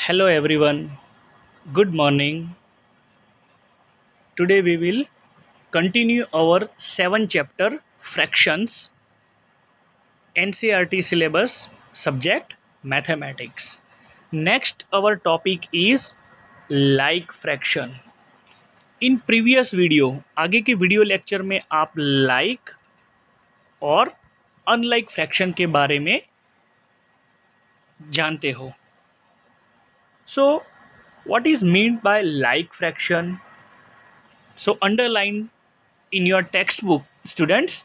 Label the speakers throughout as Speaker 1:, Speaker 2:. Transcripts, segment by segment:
Speaker 1: Hello everyone, good morning. Today we will continue our 7th chapter fractions NCERT syllabus subject mathematics. Next our topic is like fraction. In previous video आगे के video lecture में आप like और unlike fraction के बारे में जानते हो. So what is meant by like fraction? So underline in your textbook students,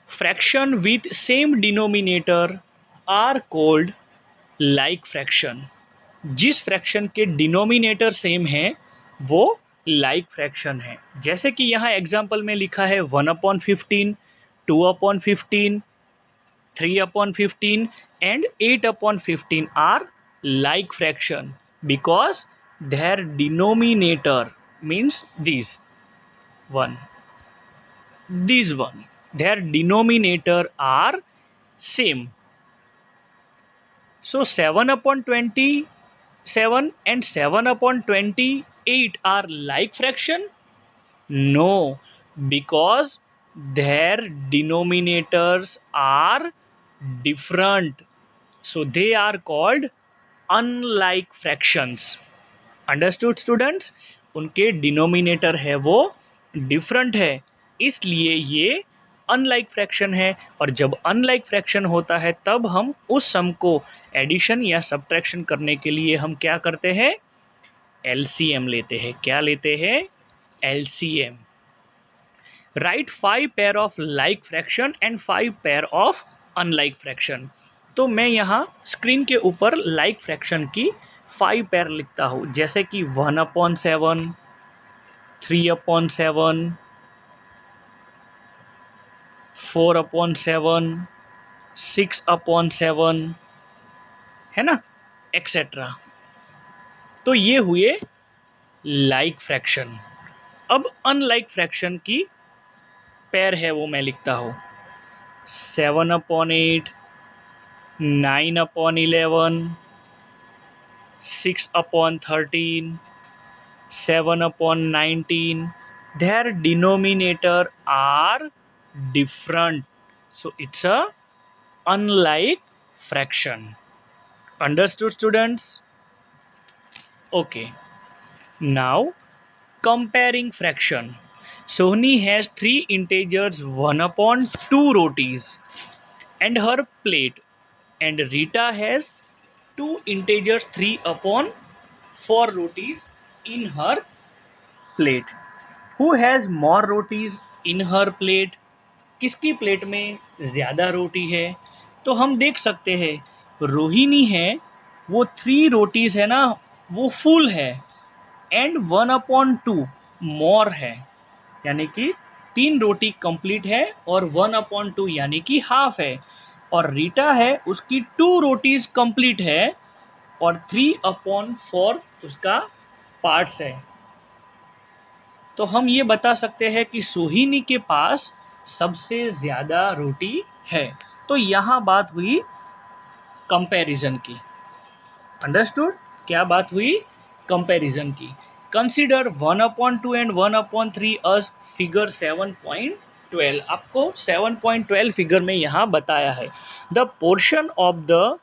Speaker 1: fraction with same denominator are called like fraction. जिस फ्रैक्शन के डिनोमिनेटर सेम है वो लाइक फ्रैक्शन है. जैसे कि यहाँ एग्जाम्पल में लिखा है 1/15, 2/15, 3/15 and 8/15 are like fraction because their denominator means this one, their denominator are same. So 7/27 and 7/28 are like fraction? No, because their denominators are different. So they are called unlike fractions. Understood students, उनके denominator है वो different है, इसलिए ये unlike fraction है. और जब unlike fraction होता है तब हम उस सम को एडिशन या सब्ट्रैक्शन करने के लिए हम क्या करते हैं, एलसीएम लेते हैं. क्या लेते हैं, LCM. Right 5 pair of like fraction and 5 pair of unlike fraction. तो मैं यहाँ स्क्रीन के ऊपर लाइक फ्रैक्शन की 5 पेयर लिखता हूँ, जैसे कि 1/7, 3/7, 4/7, 6/7, है ना, एक्सेट्रा. तो ये हुए लाइक फ्रैक्शन. अब अनलाइक फ्रैक्शन की पेयर है वो मैं लिखता हूँ 7/8, 9/11, 6/13, 7/19. Their denominator are different, so it's a unlike fraction. Understood students? Okay, now comparing fraction. Sohni has 3 integers 1/2 rotis and her plate, and Rita has 2 integers 3/4 rotis in her plate. Who has more rotis in her plate? किसकी plate में ज़्यादा रोटी है? तो हम देख सकते हैं रोहिणी है वो 3 रोटीज़ है ना, वो फुल है, एंड 1/2 मोर है, यानी कि 3 रोटी कंप्लीट है और 1/2 यानी कि हाफ है. और रीटा है उसकी 2 रोटीज़ कंप्लीट है और 3/4 उसका पार्ट्स है. तो हम ये बता सकते हैं कि सोहिनी के पास सबसे ज़्यादा रोटी है. तो यहाँ बात हुई कंपैरिजन की. अंडरस्टूड? क्या बात हुई, कंपैरिजन की. Consider 1/2 and 1/3 us figure 7.12. आपको 7.12 फिगर में यहाँ बताया है the portion of the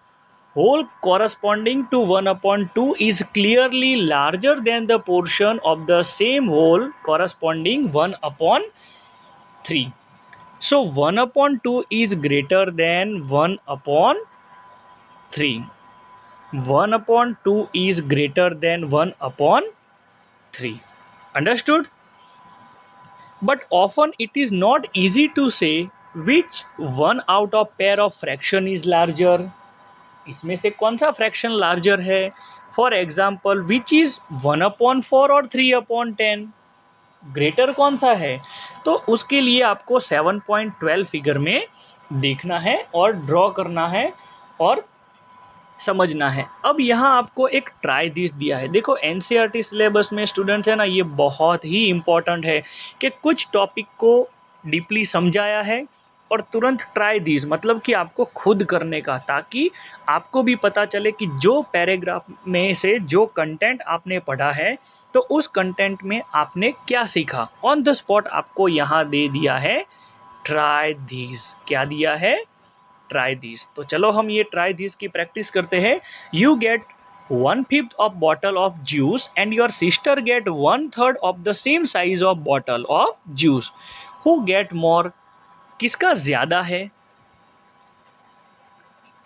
Speaker 1: whole corresponding to 1/2 is clearly larger than the portion of the same whole corresponding 1/3. So 1/2 is greater than 1/3. 1/2 is greater than 1/3. Understood? But often it is not easy to say which one out of pair of fraction is larger. इसमें से कौन सा fraction larger है. For example which is 1/4 और 3/10, greater कौन सा है. तो उसके लिए आपको 7.12 फिगर में देखना है और ड्रॉ करना है और समझना है. अब यहाँ आपको एक ट्राई दिस दिया है. देखो एनसीईआरटी सिलेबस में स्टूडेंट्स है ना, ये बहुत ही इम्पॉर्टेंट है कि कुछ टॉपिक को डीपली समझाया है और तुरंत ट्राई दिस, मतलब कि आपको खुद करने का, ताकि आपको भी पता चले कि जो पैराग्राफ में से जो कंटेंट आपने पढ़ा है तो उस कंटेंट में आपने क्या सीखा। ऑन द स्पॉट आपको यहाँ दे दिया है ट्राई दिस। क्या दिया है? Try this. तो चलो हम ये ट्राई दिस की प्रैक्टिस करते हैं। You get 1/5 of bottle of juice and your sister get 1/3 of the same size of bottle of juice. Who get more? किसका ज्यादा है?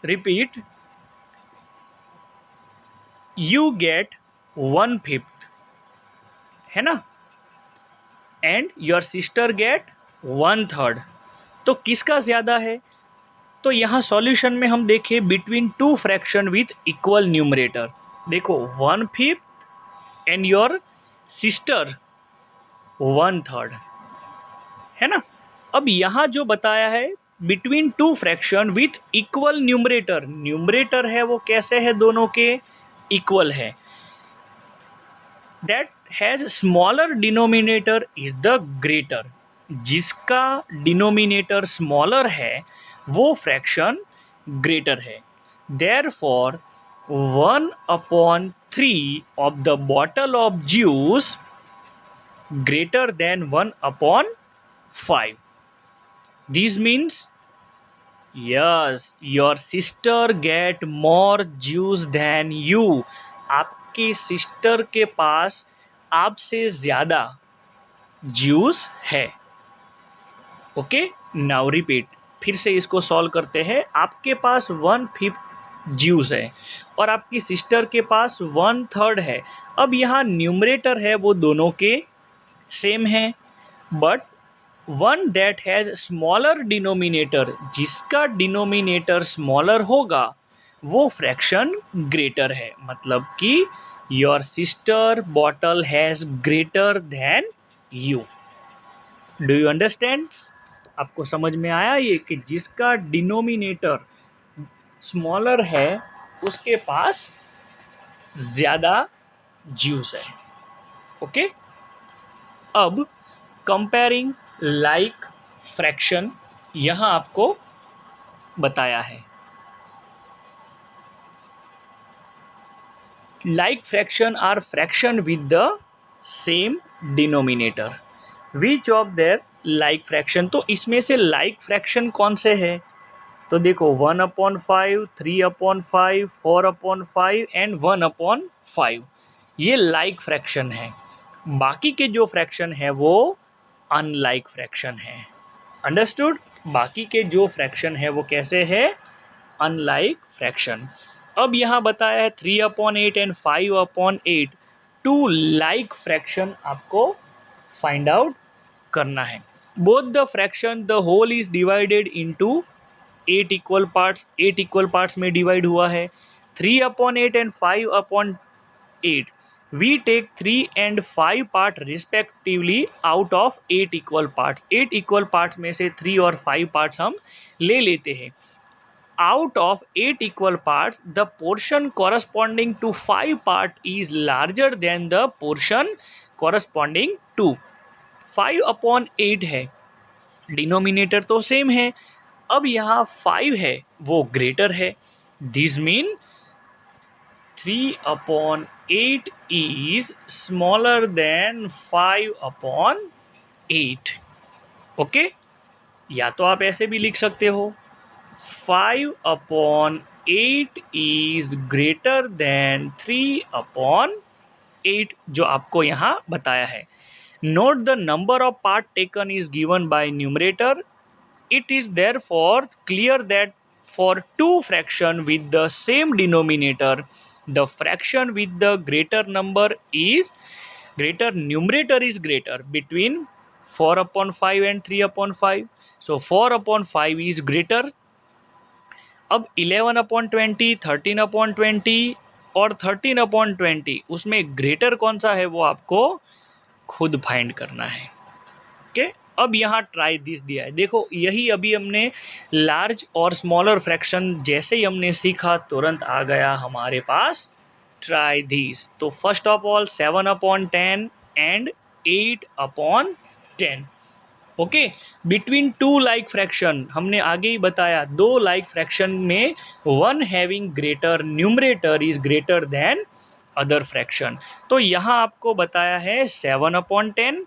Speaker 1: रिपीट, यू गेट 1/5, है ना, एंड योर सिस्टर गेट 1/3, तो किसका ज्यादा है? तो यहाँ सॉल्यूशन में हम देखें between two fraction with equal numerator. देखो 1/5 एंड योर सिस्टर 1/3, है ना। अब यहाँ जो बताया है between two fraction with equal numerator, numerator है वो कैसे है, दोनों के इक्वल है। That has smaller denominator is the greater, जिसका डिनोमिनेटर स्मॉलर है वो फ्रैक्शन ग्रेटर है। Therefore 1/3 of the bottle of juice greater than 1/5. This means, yes, your sister get more juice than you. आपकी सिस्टर के पास आपसे ज़्यादा juice है। Okay, now repeat, फिर से इसको सॉल्व करते हैं। आपके पास 1/5 ज्यूस है और आपकी सिस्टर के पास 1/3 है। अब यहाँ न्यूमरेटर है वो दोनों के सेम है, but one that has smaller denominator, जिसका डिनोमिनेटर स्मॉलर होगा वो फ्रैक्शन ग्रेटर है। मतलब कि your sister bottle has greater than you. Do you understand? आपको समझ में आया ये कि जिसका डिनोमिनेटर स्मॉलर है उसके पास ज़्यादा ज्यूस है। ओके, अब कंपेयरिंग लाइक फ्रैक्शन यहाँ आपको बताया है। Like fraction are fraction with the same denominator. Which of there like fraction, तो इसमें से लाइक फ्रैक्शन कौन से है? तो देखो 1/5, 3/5, 4/5 एंड 1/5, ये लाइक फ्रैक्शन है। बाकी के जो फ्रैक्शन है वो अनलाइक फ्रैक्शन है। अंडरस्टूड? बाकी के जो फ्रैक्शन है वो कैसे है? Unlike fraction. अब यहाँ बताया है 3/8 एंड 5/8, टू लाइक फ्रैक्शन आपको फाइंड आउट करना है। Both the fraction, the whole is divided into 8 equal parts, 8 equal parts में डिवाइड हुआ है। 3/8 and 5/8, we take 3 and 5 part respectively out of 8 equal parts. 8 equal parts में से 3 और 5 parts हम ले लेते हैं। Out of 8 equal parts, the portion corresponding to 5 part is larger than the portion corresponding to 5/8 है। डिनोमिनेटर तो सेम है, अब यहाँ 5 है वो ग्रेटर है। This mean 3/8 is smaller than 5/8। Okay, या तो आप ऐसे भी लिख सकते हो 5/8 is greater than 3/8, जो आपको यहाँ बताया है। Note the number of part taken is given by numerator. It is therefore clear that for two fraction with the same denominator, the fraction with the greater number is greater, numerator is greater between 4/5 and 3/5. So 4/5 is greater। अब 11/20, 13/20 और 13/20, उसमें greater कौन सा है वो आपको खुद find करना है। ओके, अब यहाँ ट्राई दिस दिया है। देखो यही अभी हमने लार्ज और स्मॉलर फ्रैक्शन जैसे ही हमने सीखा तुरंत आ गया हमारे पास ट्राई दिस। तो first of all 7/10 and 8/10। Okay, between two like fraction हमने आगे ही बताया, दो लाइक फ्रैक्शन में one having greater numerator is greater than other fraction. तो यहाँ आपको बताया है 7/10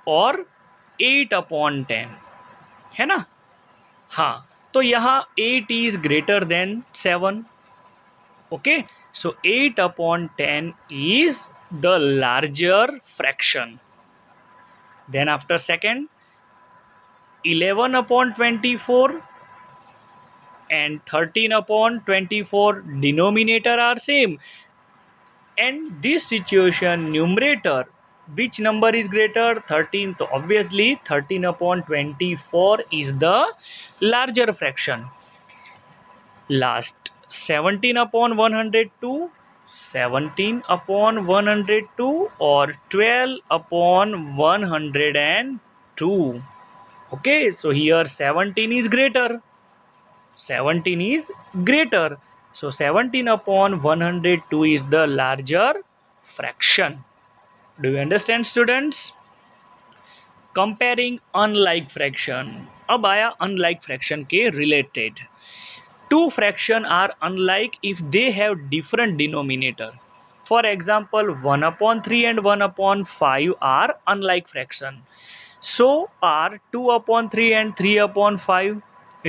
Speaker 1: और 8/10, है ना। हाँ, तो यहाँ 8 is greater than 7। Okay, so 8/10 is the larger fraction. Then after second, 11/24 and 13/24 denominator are same, and this situation numerator, which number is greater? 13. So obviously 13/24 is the larger fraction. Last, 17/102, 17/102 or 12/102. Okay, so here 17 is greater. 17 is greater. So 17/102 is the larger fraction. Do you understand, students? Comparing unlike fraction. अब आया unlike fraction के related. Two fractions are unlike if they have different denominator. For example, 1/3 and 1/5 are unlike fraction. So are 2/3 and 3/5.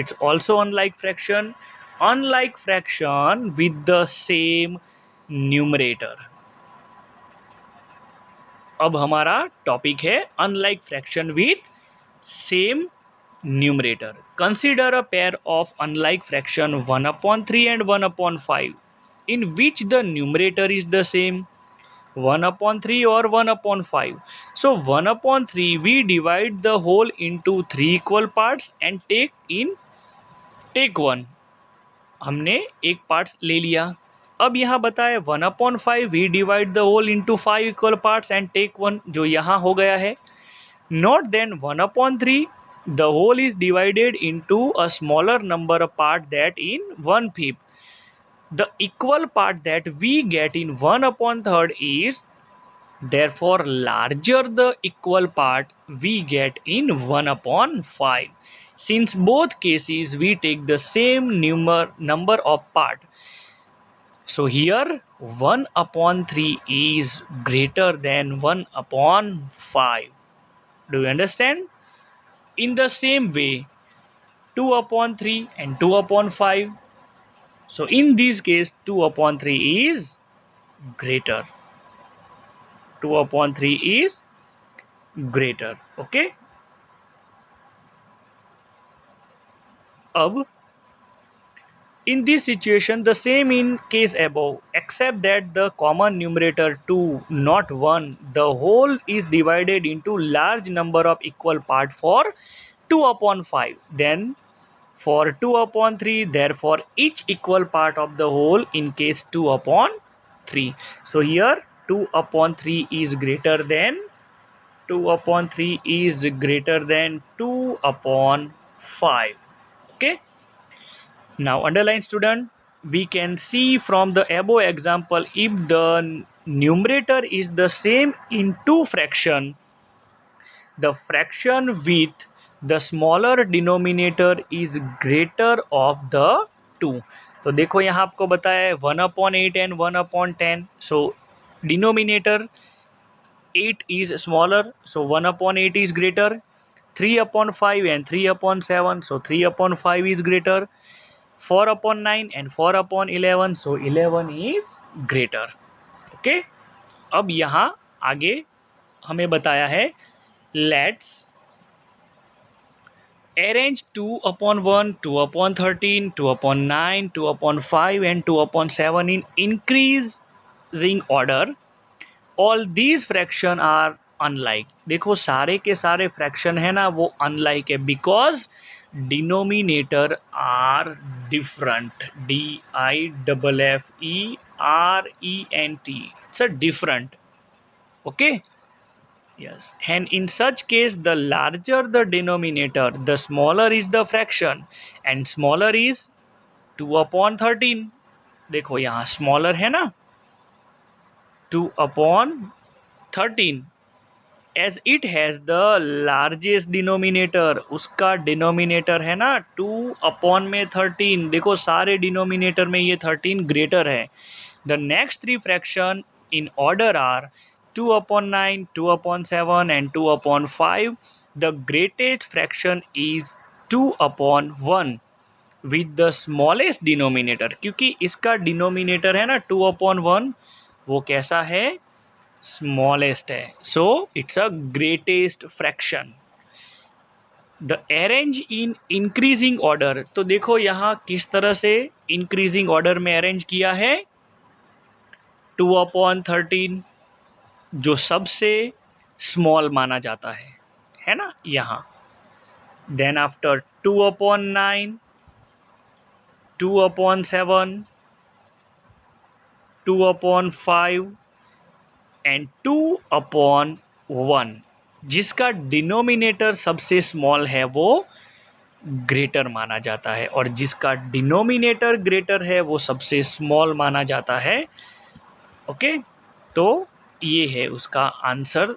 Speaker 1: It's also unlike fraction. Unlike fraction with the same numerator. अब हमारा topic है unlike fraction with same numerator. Consider a pair of unlike fraction 1/3 and 1/5 in which the numerator is the same, 1/3 or 1/5. So 1/3 we divide the whole into 3 equal parts and take one. हमने एक part ले लिया। अब यहाँ बताए 1/5 we divide the whole into 5 equal parts and take one, जो यहाँ हो गया है। Note then 1/3 the whole is divided into a smaller number of part that in 1/5. The equal part that we get in 1/3 is therefore larger the equal part we get in 1/5. Since both cases we take the same number of part, so here 1/3 is greater than 1/5. Do you understand? In the same way, 2/3 and 2/5. So in this case 2/3 is greater. 2/3 is greater. Okay. Ab, in this situation the same in case above, except that the common numerator 2 not 1, the whole is divided into large number of equal part for 2/5. Then for 2/3, therefore each equal part of the whole in case 2/3. So here 2/3 is greater than 2/3 is greater than 2/5. Okay. Now underline, student, we can see from the above example, if the numerator is the same in two fraction, the fraction with the smaller denominator is greater of the two. तो देखो यहाँ आपको बताया है 1/8 and 1/10. So denominator 8 is smaller, so 1/8 is greater. 3/5 and 3/7, so 3/5 is greater. 4/9 and 4/11, so 11 is greater. Okay. अब यहाँ आगे हमें बताया है, let's arrange 2/1, 2/13, 2/9, 2/5 and 2/7 in increasing order. All these fraction are unlike. देखो सारे के सारे फ्रैक्शन है ना वो अनलाइक है, because denominator are different. DIFFERENT, it's a different. Okay. Yes, and in such case the larger the denominator, the smaller is the fraction, and smaller is 2/13. देखो यहाँ smaller है ना 2/13. As it has the largest denominator, उसका denominator है ना 2/13। देखो सारे denominator में ये 13 ग्रेटर है। The next three fraction in order are 2/9, 2/7 and 2/5. The greatest fraction is 2/1 with the smallest denominator, क्योंकि इसका डिनोमिनेटर है ना 2/1, वो कैसा है, स्मॉलेस्ट है, so it's a greatest fraction. The arrange in increasing order, तो देखो यहाँ किस तरह से इंक्रीजिंग ऑर्डर में अरेंज किया है, 2/13 जो सबसे स्मॉल माना जाता है ना यहाँ। देन आफ्टर 2/9, 2/7, 2/5 एंड 2/1, जिसका डिनोमिनेटर सबसे स्मॉल है वो ग्रेटर माना जाता है, और जिसका डिनोमिनेटर ग्रेटर है वो सबसे स्मॉल माना जाता है। ओके, तो ये है उसका आंसर,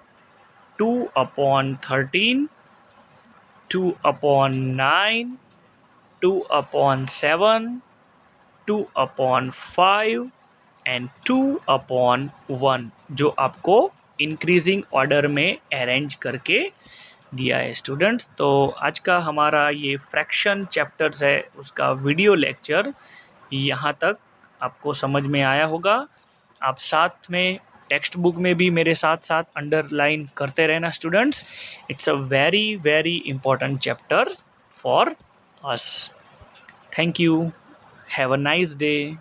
Speaker 1: 2/13, 2/9, 2/7, 2/5 एंड 2/1, जो आपको इंक्रीजिंग ऑर्डर में अरेंज करके दिया है स्टूडेंट्स। तो आज का हमारा ये फ्रैक्शन चैप्टर्स है उसका वीडियो लेक्चर यहाँ तक आपको समझ में आया होगा। आप साथ में टेक्स्ट बुक में भी मेरे साथ साथ अंडरलाइन करते रहना students. It's a very very important chapter for us. Thank you, have a nice day.